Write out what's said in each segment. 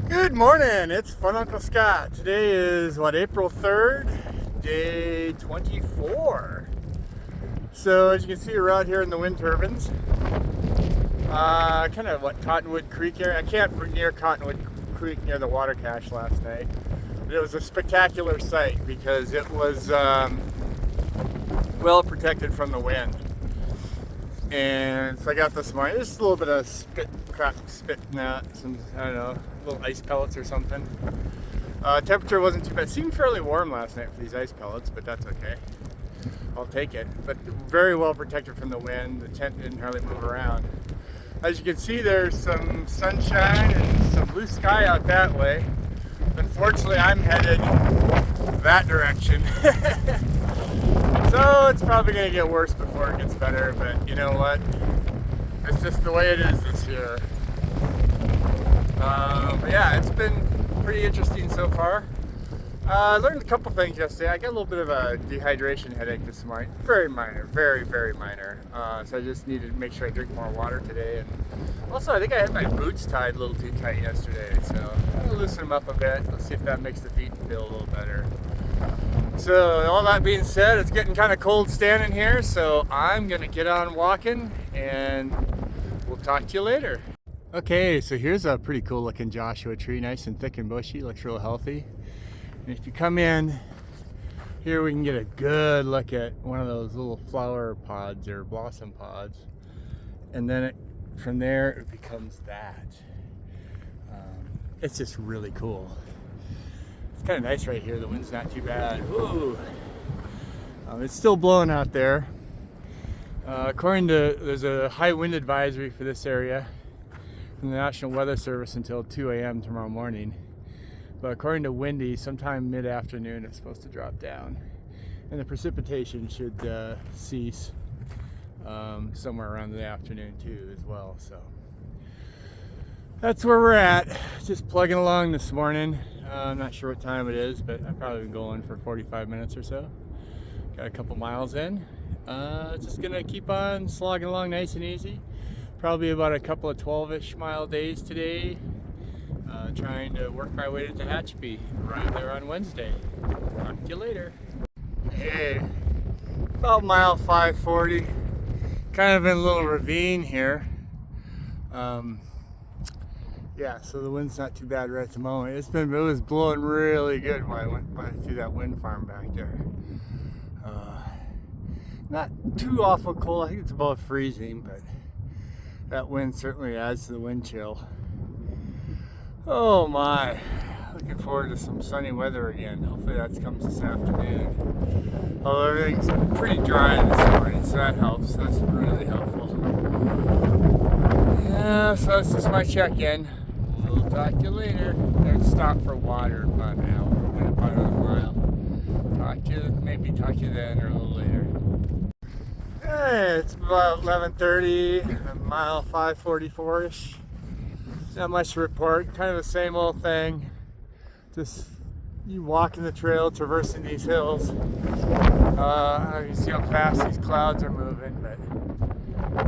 Good morning, it's Fun Uncle Scott. Today is April 3rd, day 24. So as you can see, we're out here in the wind turbines. Kind of Cottonwood Creek area. I camped near Cottonwood Creek near the water cache last night. But it was a spectacular sight because it was well protected from the wind. And so I got this morning, just a little bit of spit in that, some, I don't know, little ice pellets or something. Temperature wasn't too bad. It seemed fairly warm last night for these ice pellets, but that's okay. I'll take it. But very well protected from the wind. The tent didn't hardly move around. As you can see, there's some sunshine and some blue sky out that way. Unfortunately, I'm headed that direction. So it's probably going to get worse before it gets better, but you know what? It's just the way it is this year. But yeah, it's been pretty interesting so far. I learned a couple things yesterday. I got a little bit of a dehydration headache this morning. Very minor, very, very minor. So I just needed to make sure I drink more water today. And also, I think I had my boots tied a little too tight yesterday. So I'm going to loosen them up a bit. Let's see if that makes the feet feel a little better. So all that being said, it's getting kind of cold standing here. So I'm going to get on walking and we'll talk to you later. Okay, so here's a pretty cool looking Joshua tree. Nice and thick and bushy. Looks real healthy. And if you come in here, we can get a good look at one of those little flower pods or blossom pods, and then from there it becomes that. It's just really cool. It's kind of nice right here. The wind's not too bad. Ooh. It's still blowing out there. There's a high wind advisory for this area from the National Weather Service until 2 a.m. tomorrow morning. But according to Windy, sometime mid-afternoon it's supposed to drop down. And the precipitation should cease somewhere around the afternoon too as well. So that's where we're at. Just plugging along this morning. I'm not sure what time it is, but I've probably been going for 45 minutes or so. Got a couple miles in. Just gonna keep on slogging along nice and easy. Probably about a couple of 12-ish mile days today. Trying to work my way to Tehachapi right there on Wednesday. Talk to you later. Hey, about mile 540. Kind of in a little ravine here. Yeah, so the wind's not too bad right at the moment. It was blowing really good when I went by through that wind farm back there. Not too awful cold. I think it's above freezing, but that wind certainly adds to the wind chill. Oh my, looking forward to some sunny weather again. Hopefully that comes this afternoon. Although everything's pretty dry this morning, so that helps. That's really helpful. Yeah, so that's just my check-in. We'll talk to you later. Let's stop for water in about an hour, about another mile. Maybe talk to you then or a little later. Hey, it's about 11:30, mile 544-ish. Not much to report, kind of the same old thing. Just you walking the trail, traversing these hills. You see how fast these clouds are moving, but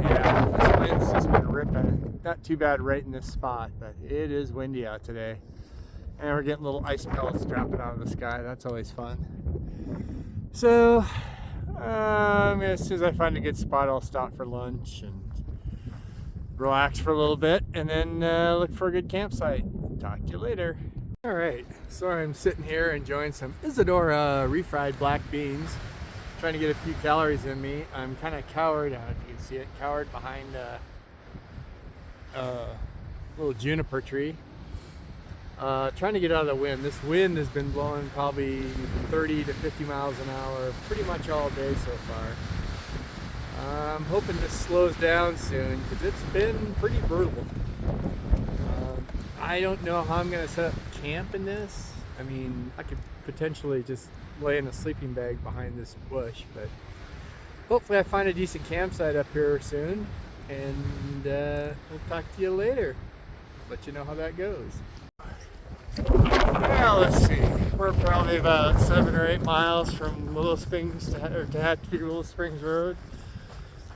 yeah, this wind's just been ripping. Not too bad right in this spot, but it is windy out today. And we're getting little ice pellets dropping out of the sky. That's always fun. So, as soon as I find a good spot, I'll stop for lunch and relax for a little bit, and then look for a good campsite. Talk to you later. All right, so I'm sitting here enjoying some Isadora refried black beans, trying to get a few calories in me. I'm kind of cowered, I don't know if you can see it, cowered behind a little juniper tree. Trying to get out of the wind. This wind has been blowing probably 30 to 50 miles an hour pretty much all day so far. I'm hoping this slows down soon because it's been pretty brutal. I don't know how I'm going to set up camp in this. I mean, I could potentially just lay in a sleeping bag behind this bush, but hopefully I find a decent campsite up here soon, and we'll talk to you later. Let you know how that goes. Well, let's see. We're probably about 7 or 8 miles from Willow Springs to Tehachapi Willow Springs Road.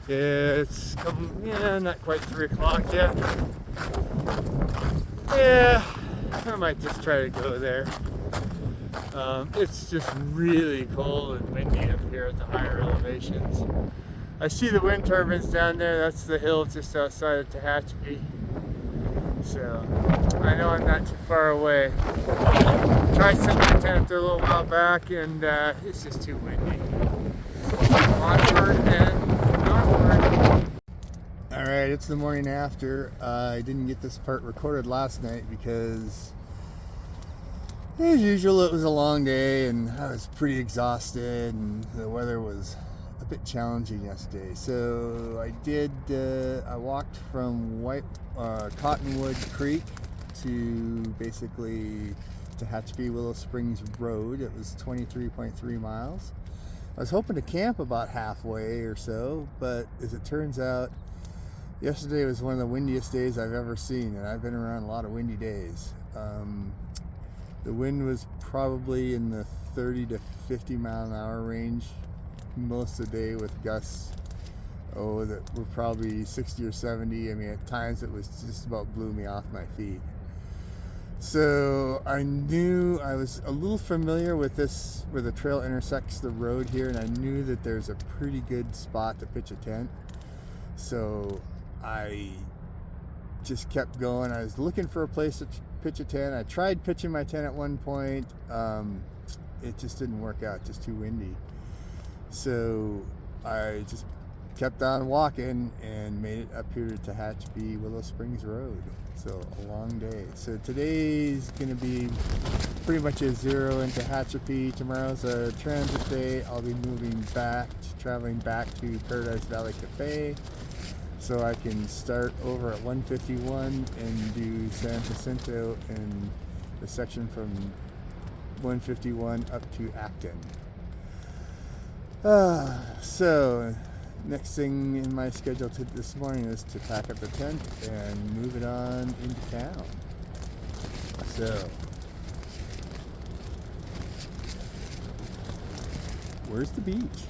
It's not quite 3 o'clock yet. Yeah, I might just try to go there. It's just really cold and windy up here at the higher elevations. I see the wind turbines down there. That's the hill just outside of Tehachapi. So I know I'm not too far away. Tried setting my tent up there a little while back, and it's just too windy. Onward and northward. Alright, it's the morning after. I didn't get this part recorded last night because, as usual, it was a long day and I was pretty exhausted and the weather was a bit challenging yesterday. So I walked from Cottonwood Creek to basically Tehachapi Willow Springs Road. It was 23.3 miles. I was hoping to camp about halfway or so, but as it turns out, yesterday was one of the windiest days I've ever seen, and I've been around a lot of windy days. The wind was probably in the 30 to 50 mile an hour range most of the day, with gusts that were probably 60 or 70. I mean, at times it was just about blew me off my feet. So I knew I was a little familiar with this, where the trail intersects the road here, and I knew that there's a pretty good spot to pitch a tent. So I just kept going. I was looking for a place to pitch a tent. I tried pitching my tent at one point. It just didn't work out, just too windy. So I just kept on walking and made it up here to Tehachapi Willow Springs Road. So a long day. So today's going to be pretty much a zero in Tehachapi. Tomorrow's a transit day. I'll be traveling back to Paradise Valley Cafe, so I can start over at 151 and do San Jacinto in the section from 151 up to Acton. So next thing in my schedule this morning is to pack up the tent and move it on into town. So where's the beach?